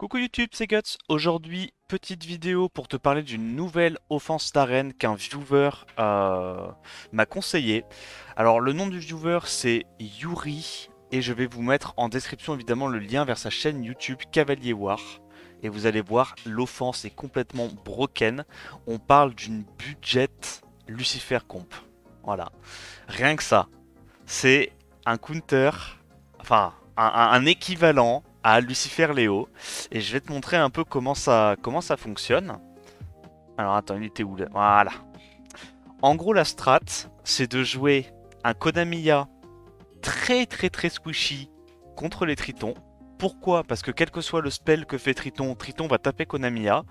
Coucou YouTube, c'est Guts. Aujourd'hui, petite vidéo pour te parler d'une nouvelle offense d'arène qu'un viewer m'a conseillé. Alors, le nom du viewer, c'est Yuri, et je vais vous mettre en description évidemment le lien vers sa chaîne YouTube Cavalier War. Et vous allez voir, l'offense est complètement broken. On parle d'une budget Lucifer comp. Voilà. Rien que ça. C'est un counter, enfin un équivalent à Lucifer Léo. Et je vais te montrer un peu comment ça fonctionne. Alors attends, il était où là? Voilà. En gros, la strat, c'est de jouer un Konamiya très squishy contre les Tritons. Pourquoi? Parce que quel que soit le spell que fait Triton, Triton va taper Konamiya.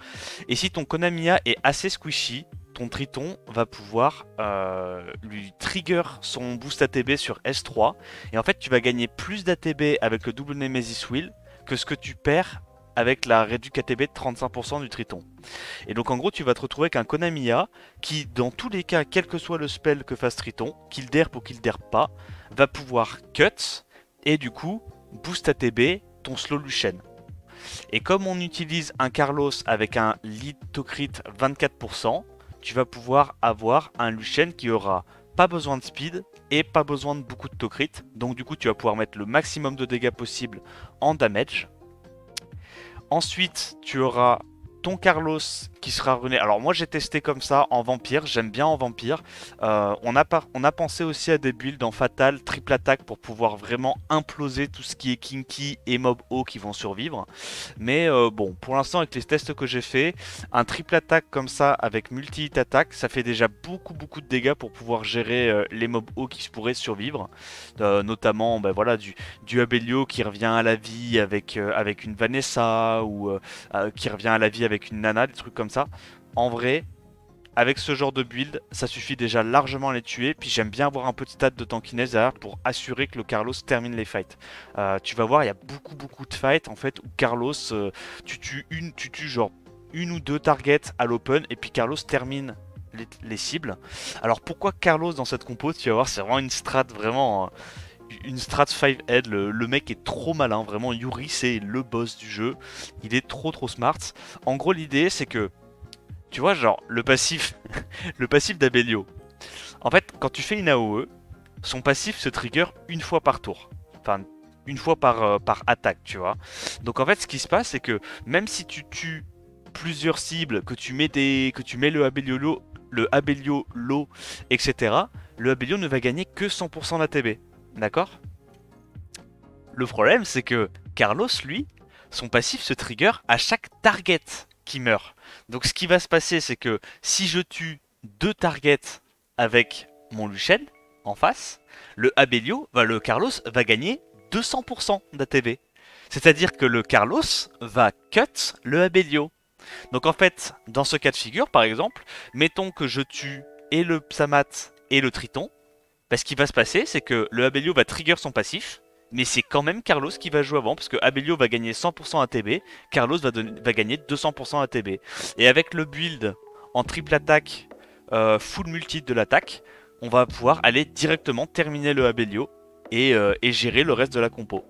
Et si ton Konamiya est assez squishy, ton Triton va pouvoir lui trigger son boost ATB sur S3. Et en fait, tu vas gagner plus d'ATB avec le double Nemesis Wheel que ce que tu perds avec la réduc ATB de 35% du Triton. Et donc en gros, tu vas te retrouver avec un Konamiya qui, dans tous les cas, quel que soit le spell que fasse Triton, qu'il derp ou qu'il derp pas, va pouvoir cut et du coup boost ATB ton slow Lucian. Et comme on utilise un Carlos avec un lead to crit 24%, tu vas pouvoir avoir un Lucian qui aura pas besoin de speed et pas besoin de beaucoup de to crit. Donc du coup tu vas pouvoir mettre le maximum de dégâts possible en damage. Ensuite tu auras ton Carlos qui sera runé. Alors moi j'ai testé comme ça en vampire, j'aime bien en vampire. On a pensé aussi à des builds en fatal, triple attaque pour pouvoir vraiment imploser tout ce qui est kinky et mob haut qui vont survivre. Mais bon, pour l'instant avec les tests que j'ai fait, un triple attaque comme ça avec multi-hit attaque, ça fait déjà beaucoup de dégâts pour pouvoir gérer les mobs hauts qui pourraient survivre. Notamment voilà, du Abelio qui revient à la vie avec une Vanessa ou qui revient à la vie avec une Nana, des trucs comme ça. En vrai, avec ce genre de build, ça suffit déjà largement à les tuer. Puis j'aime bien avoir un petit stat de tankiness derrière pour assurer que le Carlos termine les fights. Tu vas voir, il y a beaucoup de fights en fait où Carlos, tu tues genre une ou deux targets à l'open et puis Carlos termine les cibles. Alors pourquoi Carlos dans cette compo? Tu vas voir, c'est vraiment une strat vraiment. Une strat 5 head, le mec est trop malin, vraiment Yuri c'est le boss du jeu, il est trop smart. En gros l'idée c'est que, tu vois genre le passif, le passif d'Abelio, en fait quand tu fais une AOE, son passif se trigger une fois par tour, enfin une fois par attaque tu vois. Donc en fait ce qui se passe c'est que même si tu tues plusieurs cibles, que tu mets le Abelio low, etc., le Abelio ne va gagner que 100% d'ATB. D'accord? Le problème, c'est que Carlos, lui, son passif se trigger à chaque target qui meurt. Donc ce qui va se passer, c'est que si je tue deux targets avec mon Lucian en face, le Carlos va gagner 200% d'ATB. C'est-à-dire que le Carlos va cut le Abelio. Donc en fait, dans ce cas de figure, par exemple, mettons que je tue et le Psamat et le Triton. Bah, ce qui va se passer, c'est que le Abelio va trigger son passif, mais c'est quand même Carlos qui va jouer avant, parce que Abelio va gagner 100% ATB, Carlos va gagner 200% ATB. Et avec le build en triple attaque, full multi de l'attaque, on va pouvoir aller directement terminer le Abelio et gérer le reste de la compo.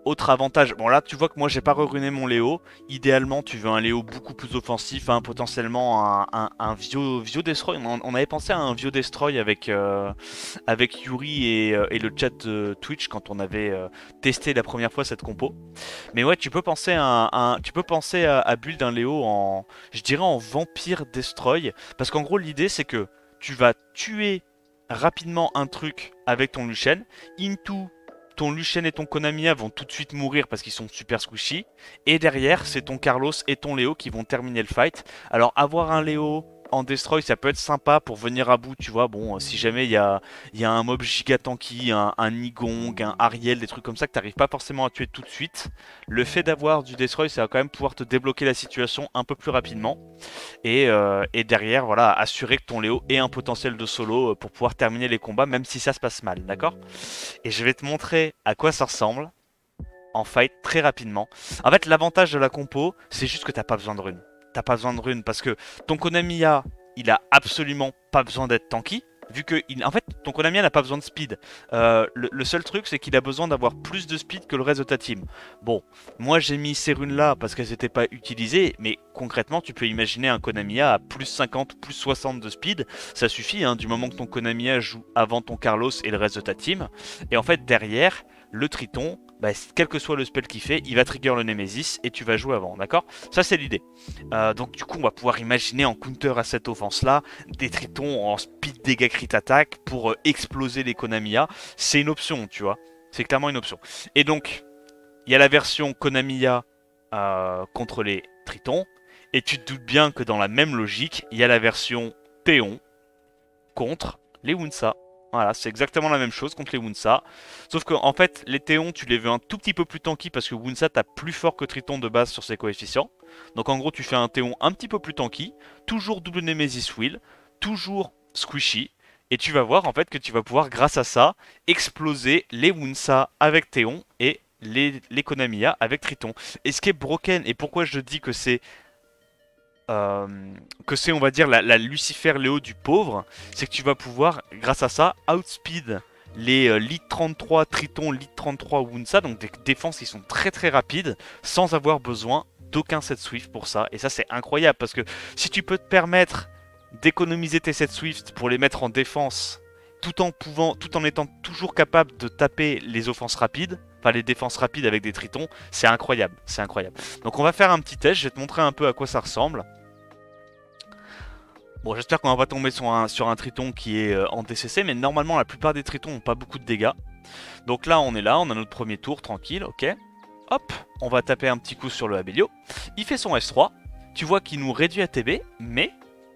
Autre avantage, bon là tu vois que moi j'ai pas reruné mon Léo. Idéalement tu veux un Léo beaucoup plus offensif, hein, potentiellement un Vio Destroy. On avait pensé à un Vio Destroy avec Yuri et le chat Twitch quand on avait testé la première fois cette compo. Mais ouais, tu peux penser à build un Léo en, je dirais en Vampire Destroy. Parce qu'en gros l'idée c'est que tu vas tuer rapidement un truc avec ton Lucian, into ton Lucian et ton Konamiya vont tout de suite mourir parce qu'ils sont super squishy. Et derrière, c'est ton Carlos et ton Léo qui vont terminer le fight. Alors, avoir un Léo en destroy, ça peut être sympa pour venir à bout, tu vois. Bon, si jamais il y a un mob giga tanky, un Nigong, un Ariel, des trucs comme ça que t'arrives pas forcément à tuer tout de suite. Le fait d'avoir du destroy, ça va quand même pouvoir te débloquer la situation un peu plus rapidement. Et derrière, voilà, assurer que ton Léo ait un potentiel de solo pour pouvoir terminer les combats, même si ça se passe mal, d'accord? Et je vais te montrer à quoi ça ressemble en fight très rapidement. En fait, l'avantage de la compo, c'est juste que t'as pas besoin de runes. T'as pas besoin de runes parce que ton Konamiya, il a absolument pas besoin d'être tanky. Vu que, en fait, ton Konami n'a pas besoin de speed. Le seul truc, c'est qu'il a besoin d'avoir plus de speed que le reste de ta team. Bon, moi j'ai mis ces runes là parce qu'elles n'étaient pas utilisées, mais concrètement, tu peux imaginer un Konamiya à plus 50, plus 60 de speed. Ça suffit, hein, du moment que ton Konamiya joue avant ton Carlos et le reste de ta team. Et en fait, derrière, le Triton, bah, quel que soit le spell qu'il fait, il va trigger le Nemesis et tu vas jouer avant, d'accord? Ça, c'est l'idée. Donc, du coup, on va pouvoir imaginer en counter à cette offense-là des Tritons en speed dégâts crit attaque pour exploser les Konamiya. C'est une option, tu vois. C'est clairement une option. Et donc, il y a la version Konamiya contre les Tritons. Et tu te doutes bien que dans la même logique, il y a la version Théon contre les Wunsa. Voilà, c'est exactement la même chose contre les Wunsa. Sauf que en fait, les Théons, tu les veux un tout petit peu plus tanky parce que Wunsa t'as plus fort que Triton de base sur ses coefficients. Donc en gros, tu fais un Théon un petit peu plus tanky, toujours double Nemesis Wheel, toujours squishy. Et tu vas voir en fait que tu vas pouvoir, grâce à ça, exploser les Wunsa avec Théon et les Konamiya avec Triton. Et ce qui est broken, et pourquoi je dis que c'est on va dire, la Lucifer Léo du pauvre, c'est que tu vas pouvoir, grâce à ça, outspeed les Lead 33 Triton, Lead 33 Wunsa, donc des défenses qui sont très très rapides, sans avoir besoin d'aucun set Swift pour ça. Et ça, c'est incroyable, parce que si tu peux te permettre d'économiser tes set Swift pour les mettre en défense, tout en étant toujours capable de taper les offenses rapides, enfin les défenses rapides avec des Tritons, c'est incroyable, c'est incroyable. Donc on va faire un petit test, je vais te montrer un peu à quoi ça ressemble. Bon, j'espère qu'on va pas tomber sur un Triton qui est en DCC, mais normalement la plupart des Tritons n'ont pas beaucoup de dégâts. Donc là, on a notre premier tour, tranquille, ok. Hop, on va taper un petit coup sur le Abelio. Il fait son S3, tu vois qu'il nous réduit ATB, mais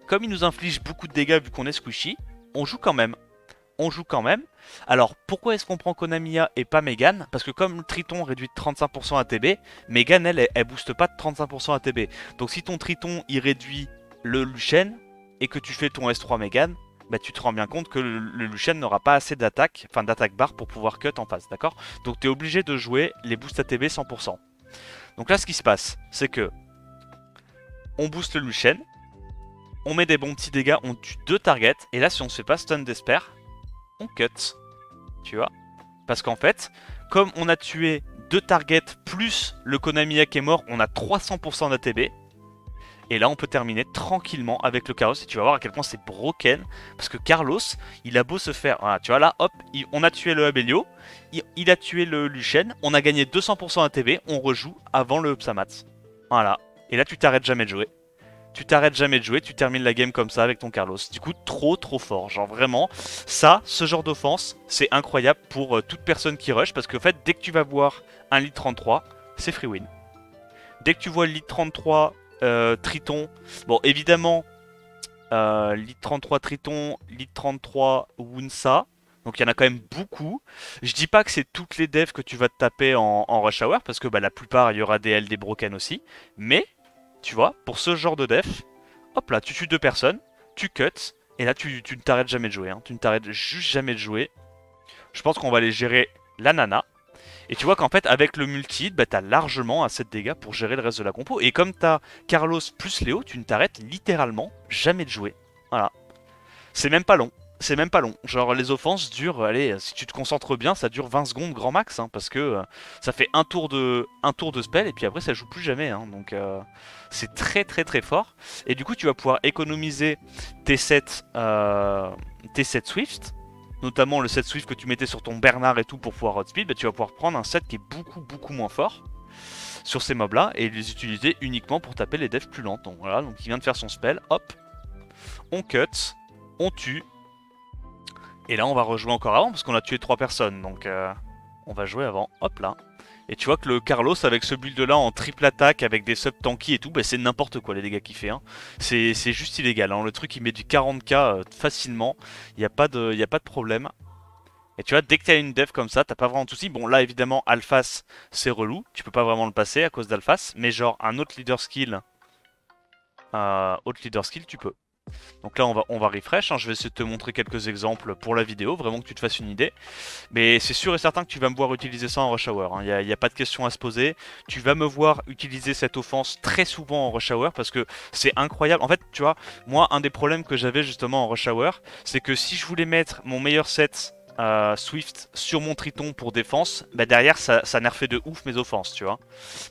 comme il nous inflige beaucoup de dégâts vu qu'on est squishy, on joue quand même. On joue quand même. Alors, pourquoi est-ce qu'on prend Konamiya et pas Megan? Parce que comme Triton réduit de 35% ATB, Megan, elle booste pas de 35% ATB. Donc si ton Triton, il réduit le Lucian, et que tu fais ton S3 Megan, bah tu te rends bien compte que le Lucian n'aura pas assez d'attaque, enfin d'attaque bar pour pouvoir cut en face, d'accord? Donc tu es obligé de jouer les boosts ATB 100%. Donc là, ce qui se passe, c'est que on booste le Lucian, on met des bons petits dégâts, on tue 2 targets, et là, si on se fait pas stun d'esper, on cut, tu vois? Parce qu'en fait, comme on a tué 2 targets plus le Konamiya qui est mort, on a 300% d'ATB. Et là, on peut terminer tranquillement avec le Carlos. Et tu vas voir à quel point c'est broken. Parce que Carlos, il a beau se faire... Voilà, tu vois là, hop, on a tué le Abelio. Il a tué le Lucian. On a gagné 200% ATB. On rejoue avant le Psamat. Voilà. Et là, tu t'arrêtes jamais de jouer. Tu t'arrêtes jamais de jouer. Tu termines la game comme ça avec ton Carlos. Du coup, trop fort. Genre vraiment, ça, ce genre d'offense, c'est incroyable pour toute personne qui rush. Parce qu'en fait, dès que tu vas voir un lead 33, c'est free win. Dès que tu vois le lead 33... Triton, bon évidemment Lead 33 Triton, Lead 33 Wunsa, donc il y en a quand même beaucoup. Je dis pas que c'est toutes les devs que tu vas te taper en Rush Hour, parce que bah, la plupart il y aura des LD broken aussi, mais tu vois, pour ce genre de dev, hop là, tu tues 2 personnes, tu cuts, et là tu ne t'arrêtes jamais de jouer, hein. Tu ne t'arrêtes juste jamais de jouer. Je pense qu'on va aller gérer la nana. Et tu vois qu'en fait, avec le multi, bah, t'as largement assez de dégâts pour gérer le reste de la compo. Et comme t'as Carlos plus Léo, tu ne t'arrêtes littéralement jamais de jouer. Voilà. C'est même pas long. C'est même pas long. Genre, les offenses durent, allez, si tu te concentres bien, ça dure 20 secondes grand max. Hein, parce que ça fait un tour de spell et puis après, ça joue plus jamais. Hein, donc, c'est très fort. Et du coup, tu vas pouvoir économiser tes sets Swift, notamment le set Swift que tu mettais sur ton Bernard et tout pour pouvoir outspeed, bah, tu vas pouvoir prendre un set qui est beaucoup moins fort sur ces mobs là et les utiliser uniquement pour taper les devs plus lentes. Donc voilà, donc il vient de faire son spell, hop, on cut, on tue, et là on va rejouer encore avant parce qu'on a tué 3 personnes, donc on va jouer avant, hop là. Et tu vois que le Carlos avec ce build là en triple attaque avec des sub tanky et tout, bah, c'est n'importe quoi les dégâts qu'il fait. Hein. C'est juste illégal. Hein. Le truc il met du 40k facilement, il n'y a pas de problème. Et tu vois, dès que tu as une dev comme ça, t'as pas vraiment de soucis. Bon là évidemment Alphas c'est relou, tu peux pas vraiment le passer à cause d'Alphas, mais genre un autre leader skill tu peux. Donc là on va refresh, hein. Je vais essayer de te montrer quelques exemples pour la vidéo, vraiment que tu te fasses une idée. Mais c'est sûr et certain que tu vas me voir utiliser ça en rush hour, hein. Y a pas de question à se poser. Tu vas me voir utiliser cette offense très souvent en rush hour parce que c'est incroyable. En fait, tu vois, moi un des problèmes que j'avais justement en rush hour, c'est que si je voulais mettre mon meilleur set Swift sur mon Triton pour défense, bah derrière ça nerfait de ouf mes offenses, tu vois.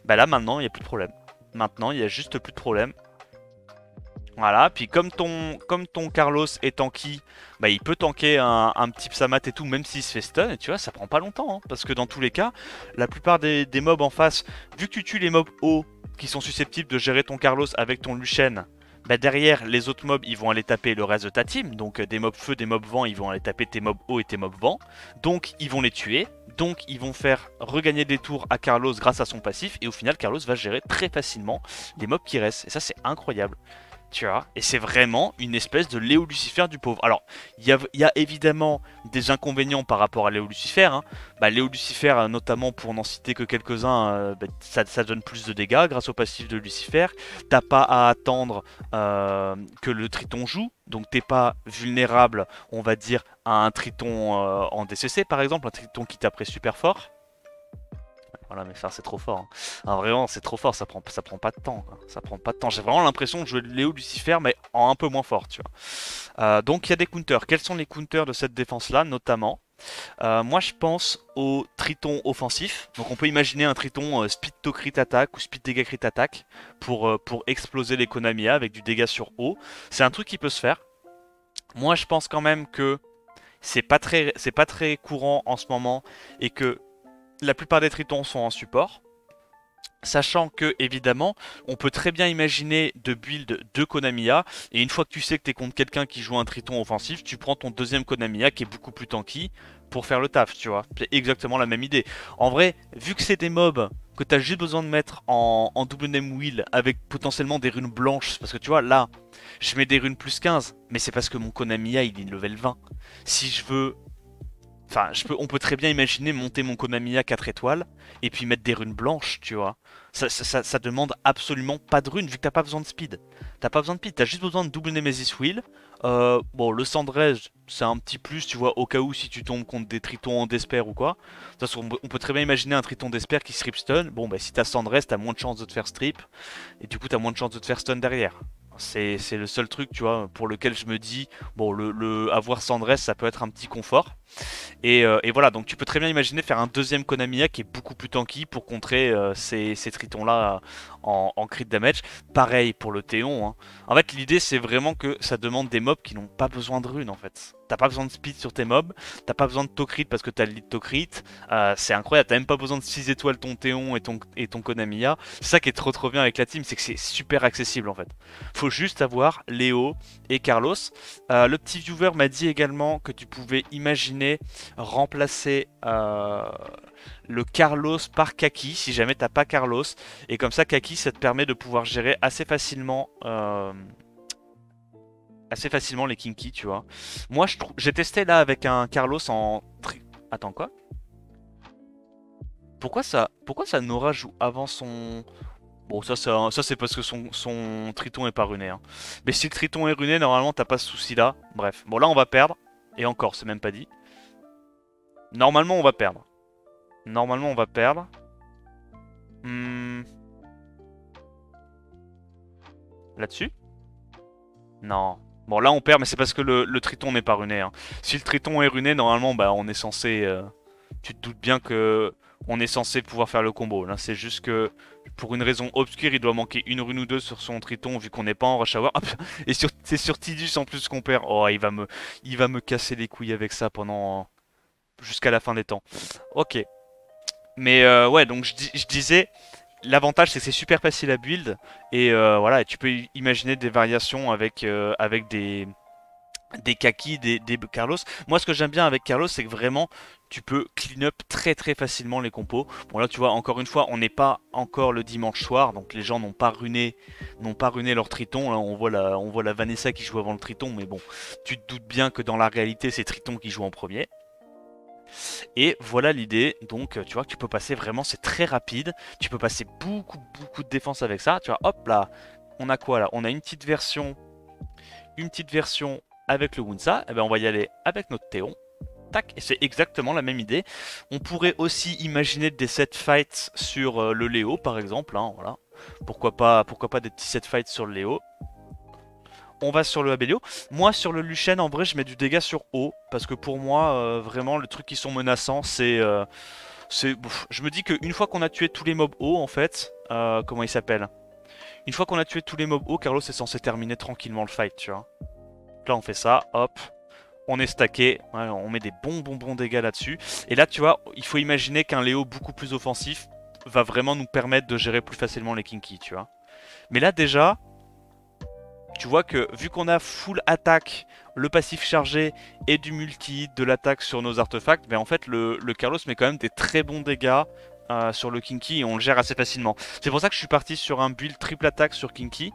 Bah là maintenant il n'y a plus de problème. Maintenant il y a juste plus de problème. Voilà, puis comme ton Carlos est tanky, bah il peut tanker un petit Psamat et tout, même s'il se fait stun, et tu vois, ça prend pas longtemps, hein, parce que dans tous les cas, la plupart des mobs en face, vu que tu tues les mobs hauts, qui sont susceptibles de gérer ton Carlos avec ton Lucian, bah derrière, les autres mobs, ils vont aller taper le reste de ta team, donc des mobs feu, des mobs vent, ils vont aller taper tes mobs hauts et tes mobs vent, donc ils vont les tuer, donc ils vont faire regagner des tours à Carlos grâce à son passif, et au final, Carlos va gérer très facilement les mobs qui restent, et ça c'est incroyable. Tu vois, et c'est vraiment une espèce de Léo Lucifer du pauvre. Alors, il y a évidemment des inconvénients par rapport à Léo Lucifer, hein. Bah, Léo Lucifer, notamment pour n'en citer que quelques-uns, bah, ça donne plus de dégâts grâce au passif de Lucifer. T'as pas à attendre que le Triton joue, donc t'es pas vulnérable, on va dire, à un Triton en DCC par exemple, un Triton qui taperait super fort. Voilà, mais ça c'est trop fort, hein. Alors, vraiment, c'est trop fort, ça prend pas de temps, quoi. Ça prend pas de temps. J'ai vraiment l'impression de jouer Léo Lucifer, mais en un peu moins fort, tu vois. Donc il y a des counters. Quels sont les counters de cette défense-là, notamment? Moi, je pense au Triton offensif. Donc on peut imaginer un Triton speed to crit attack ou speed dégâts crit attack pour exploser les Konamiya avec du dégât sur haut. C'est un truc qui peut se faire. Moi, je pense quand même que c'est pas très courant en ce moment et que la plupart des Tritons sont en support. Sachant que, évidemment, on peut très bien imaginer de build deux Konamiya, et une fois que tu sais que tu es contre quelqu'un qui joue un Triton offensif, tu prends ton deuxième Konamiya qui est beaucoup plus tanky pour faire le taf, tu vois. C'est exactement la même idée. En vrai, vu que c'est des mobs que tu as juste besoin de mettre en double name wheel avec potentiellement des runes blanches, parce que tu vois, là, je mets des runes plus 15, mais c'est parce que mon Konamiya il est level 20. Si je veux Enfin, on peut très bien imaginer monter mon Konamiya 4 étoiles et puis mettre des runes blanches, tu vois. Ça demande absolument pas de runes vu que t'as pas besoin de speed. T'as pas besoin de speed, t'as juste besoin de double Nemesis Wheel. Bon, le Cendrège, c'est un petit plus, tu vois, au cas où si tu tombes contre des tritons d'Esper ou quoi. De toute façon, on peut très bien imaginer un triton d'Esper qui strip stun. Bon, bah si t'as Cendrège, t'as moins de chances de te faire strip et du coup, t'as moins de chances de te faire stun derrière. C'est le seul truc, tu vois, pour lequel je me dis, bon, avoir Cendresse, ça peut être un petit confort. Et voilà, donc tu peux très bien imaginer faire un deuxième Konamiya qui est beaucoup plus tanky pour contrer ces tritons-là en crit damage. Pareil pour le Théon, hein. En fait, l'idée c'est vraiment que ça demande des mobs qui n'ont pas besoin de runes en fait. T'as pas besoin de speed sur tes mobs, t'as pas besoin de Tokrit parce que t'as le lead Tokrit. C'est incroyable, t'as même pas besoin de 6 étoiles ton Théon et ton Konamiya. C'est ça qui est trop bien avec la team, c'est que c'est super accessible en fait. Faut juste avoir Léo et Carlos. Le petit viewer m'a dit également que tu pouvais imaginer remplacer le Carlos par Kaki si jamais t'as pas Carlos, et comme ça Kaki ça te permet de pouvoir gérer assez facilement les Kinky, tu vois. Moi j'ai testé là avec un Carlos Attends, quoi? Pourquoi ça Nora joue avant son... Bon, ça c'est parce que son Triton est pas runé, hein. Mais si le Triton est runé, normalement t'as pas ce souci là. Bref, bon là on va perdre, et encore c'est même pas dit. Normalement on va perdre. Normalement on va perdre. Hmm. Là-dessus? Non. Bon là on perd mais c'est parce que le Triton n'est pas runé, hein. Si le Triton est runé, normalement bah on est censé... tu te doutes bien que on est censé pouvoir faire le combo. Là c'est juste que pour une raison obscure il doit manquer une rune ou deux sur son Triton vu qu'on n'est pas en rush hour. Hop. Et c'est sur Tidus en plus qu'on perd. Oh il va me casser les couilles avec ça pendant... jusqu'à la fin des temps. Ok. Mais ouais, donc je disais, l'avantage c'est que c'est super facile à build. Et voilà, tu peux imaginer des variations avec des Kaki, des Carlos. Moi ce que j'aime bien avec Carlos c'est que vraiment tu peux clean up très facilement les compos. Bon là tu vois, encore une fois, on n'est pas encore le dimanche soir, donc les gens n'ont pas runé leur Triton. Là, on voit la Vanessa qui joue avant le Triton, mais bon, tu te doutes bien que dans la réalité c'est Triton qui joue en premier. Et voilà l'idée, donc tu vois que tu peux passer vraiment, c'est très rapide, tu peux passer beaucoup de défense avec ça, tu vois, hop là, on a quoi là? On a une petite version avec le Wunsa, eh ben on va y aller avec notre Théon. Tac, et c'est exactement la même idée. On pourrait aussi imaginer des set fights sur le Léo par exemple, hein, voilà. Pourquoi pas des petits set fights sur le Léo. On va sur le Abelio. Moi sur le Luchen en vrai je mets du dégât sur haut. Parce que pour moi vraiment le truc qui sont menaçants c'est... je me dis qu'une fois qu'on a tué tous les mobs hauts en fait, comment il s'appelle? Une fois qu'on a tué tous les mobs hauts, Carlos est censé terminer tranquillement le fight, tu vois. Là on fait ça, hop, on est stacké, ouais, on met des bons dégâts là-dessus. Et là tu vois, il faut imaginer qu'un Léo beaucoup plus offensif va vraiment nous permettre de gérer plus facilement les Kinky, tu vois. Mais là déjà, tu vois que vu qu'on a full attaque, le passif chargé et du multi, de l'attaque sur nos artefacts, ben en fait le Carlos met quand même des très bons dégâts sur le Kinky et on le gère assez facilement. C'est pour ça que je suis parti sur un build triple attaque sur Kinky,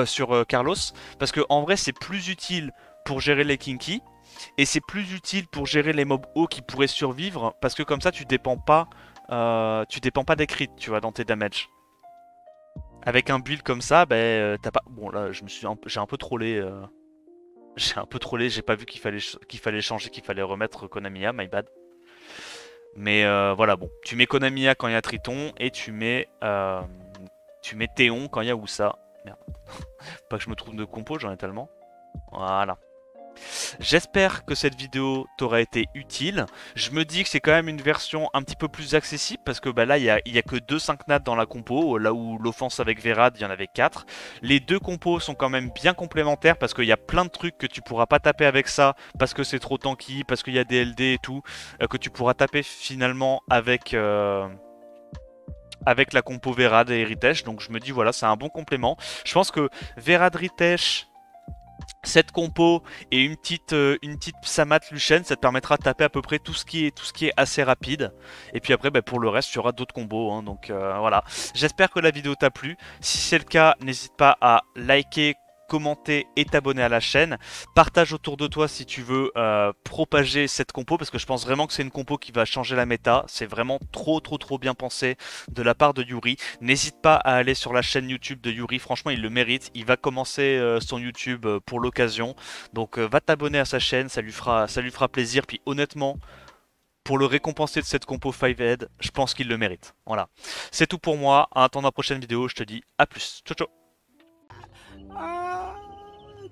sur Carlos, parce que en vrai c'est plus utile pour gérer les Kinky et c'est plus utile pour gérer les mobs hauts qui pourraient survivre, parce que comme ça tu dépends pas des crits, tu vois, dans tes damages. Avec un build comme ça, ben t'as pas. Bon là, j'ai un peu trollé. J'ai un peu trollé. J'ai pas vu qu'il fallait changer, qu'il fallait remettre Konamiya, my bad. Mais voilà, bon, tu mets Konamiya quand il y a Triton et tu mets Théon quand il y a Wusa. Merde, pas que je me trouve de compo, j'en ai tellement. Voilà. J'espère que cette vidéo t'aura été utile. Je me dis que c'est quand même une version un petit peu plus accessible parce que bah, là, il y a que 2 5 nats dans la compo, là où l'offense avec Verad, il y en avait 4. Les deux compos sont quand même bien complémentaires parce qu'il y a plein de trucs que tu pourras pas taper avec ça parce que c'est trop tanky, parce qu'il y a des LD et tout, que tu pourras taper finalement avec la compo Verad et Ritesh. Donc je me dis voilà, c'est un bon complément. Je pense que Verad Ritesh, cette compo et une petite Samat Luchen, ça te permettra de taper à peu près tout ce qui est assez rapide. Et puis après, bah, pour le reste, il y aura d'autres combos. Hein, donc voilà. J'espère que la vidéo t'a plu. Si c'est le cas, n'hésite pas à liker, commenter et t'abonner à la chaîne. Partage autour de toi si tu veux propager cette compo, parce que je pense vraiment que c'est une compo qui va changer la méta. C'est vraiment trop bien pensé de la part de Yuri. N'hésite pas à aller sur la chaîne YouTube de Yuri, franchement il le mérite. Il va commencer son YouTube pour l'occasion, donc va t'abonner à sa chaîne, ça lui fera plaisir. Puis honnêtement, pour le récompenser de cette compo 5 head, je pense qu'il le mérite. Voilà, c'est tout pour moi. En attendant la prochaine vidéo, je te dis à plus. Ciao ciao.